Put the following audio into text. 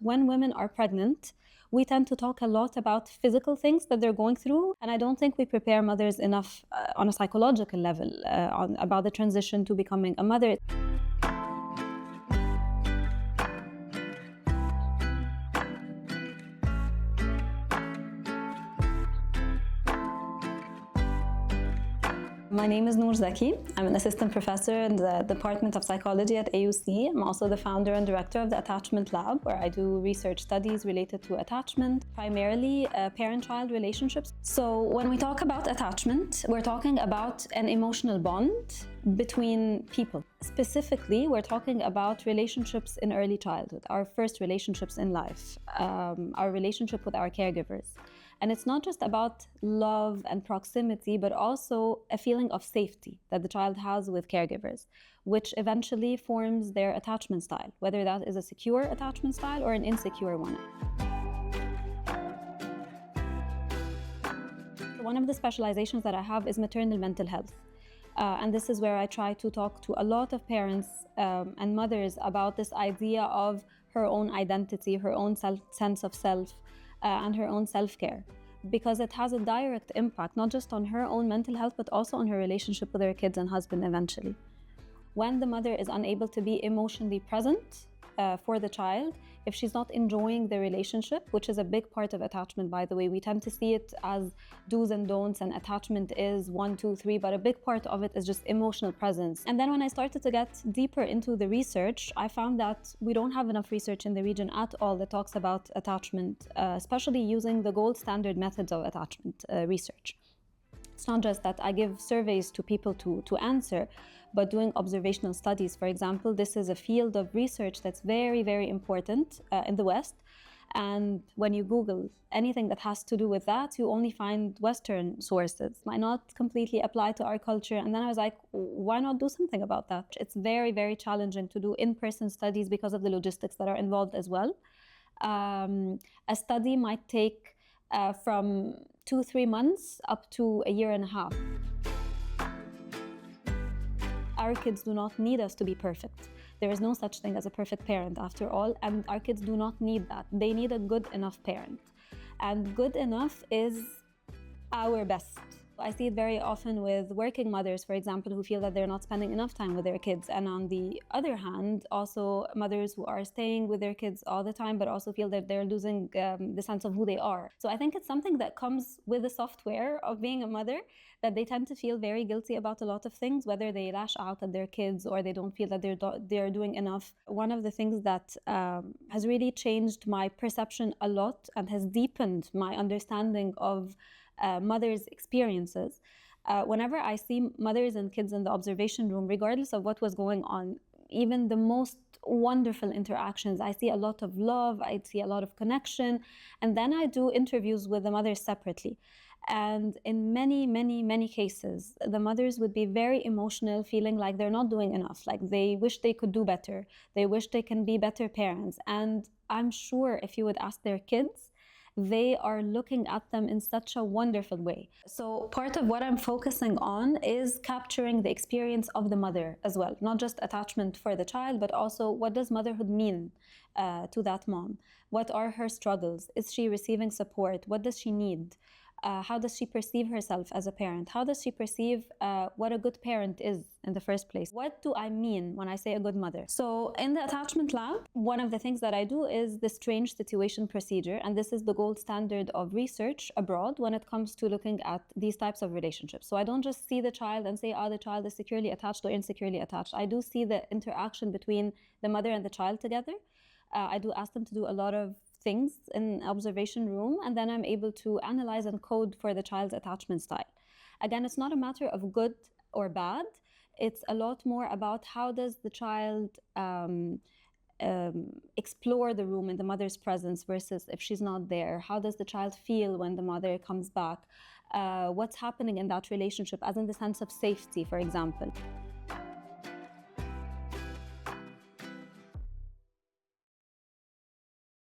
when women are pregnant, we tend to talk a lot about physical things that they're going through, and I don't think we prepare mothers enough on a psychological level about the transition to becoming a mother. My name is Nour Zaki. I'm an assistant professor in the Department of Psychology at AUC. I'm also the founder and director of the Attachment Lab, where I do research studies related to attachment, primarily parent-child relationships. So when we talk about attachment, we're talking about an emotional bond between people. Specifically, we're talking about relationships in early childhood, our first relationships in life, our relationship with our caregivers. And it's not just about love and proximity, but also a feeling of safety that the child has with caregivers, which eventually forms their attachment style, whether that is a secure attachment style or an insecure one. One of the specializations that I have is maternal mental health. And this is where I try to talk to a lot of parents and mothers about this idea of her own identity, her own sense of self, and her own self-care, because it has a direct impact not just on her own mental health but also on her relationship with her kids and husband eventually. When the mother is unable to be emotionally present for the child, if she's not enjoying the relationship, which is a big part of attachment, by the way, we tend to see it as do's and don'ts, and attachment is 1, 2, 3, but a big part of it is just emotional presence. And then when I started to get deeper into the research, I found that we don't have enough research in the region at all that talks about attachment, especially using the gold standard methods of attachment research. It's not just that I give surveys to people to answer, but doing observational studies, for example. This is a field of research that's very, very important in the West. And when you Google anything that has to do with that, you only find Western sources. Might not completely apply to our culture. And then I was like, why not do something about that? It's very, very challenging to do in-person studies because of the logistics that are involved as well. A study might take from 2-3 months up to a year and a half. Our kids do not need us to be perfect. There is no such thing as a perfect parent after all, and our kids do not need that. They need a good enough parent. And good enough is our best. I see it very often with working mothers, for example, who feel that they're not spending enough time with their kids. And on the other hand, also mothers who are staying with their kids all the time, but also feel that they're losing the sense of who they are. So I think it's something that comes with the software of being a mother, that they tend to feel very guilty about a lot of things, whether they lash out at their kids or they don't feel that they're doing enough. One of the things that has really changed my perception a lot and has deepened my understanding of mothers' experiences. Whenever I see mothers and kids in the observation room, regardless of what was going on, even the most wonderful interactions, I see a lot of love, I see a lot of connection, and then I do interviews with the mothers separately. And in many, many, many cases, the mothers would be very emotional, feeling like they're not doing enough, like they wish they could do better, they wish they can be better parents. And I'm sure if you would ask their kids, they are looking at them in such a wonderful way. So part of what I'm focusing on is capturing the experience of the mother as well, not just attachment for the child, but also what does motherhood mean to that mom? What are her struggles? Is she receiving support? What does she need? How does she perceive herself as a parent? How does she perceive what a good parent is in the first place? What do I mean when I say a good mother? So in the Attachment Lab, one of the things that I do is the strange situation procedure, and this is the gold standard of research abroad when it comes to looking at these types of relationships. So I don't just see the child and say, the child is securely attached or insecurely attached. I do see the interaction between the mother and the child together. I do ask them to do a lot of things in observation room, and then I'm able to analyze and code for the child's attachment style. Again, it's not a matter of good or bad. It's a lot more about how does the child explore the room in the mother's presence versus if she's not there. How does the child feel when the mother comes back? What's happening in that relationship, as in the sense of safety, for example.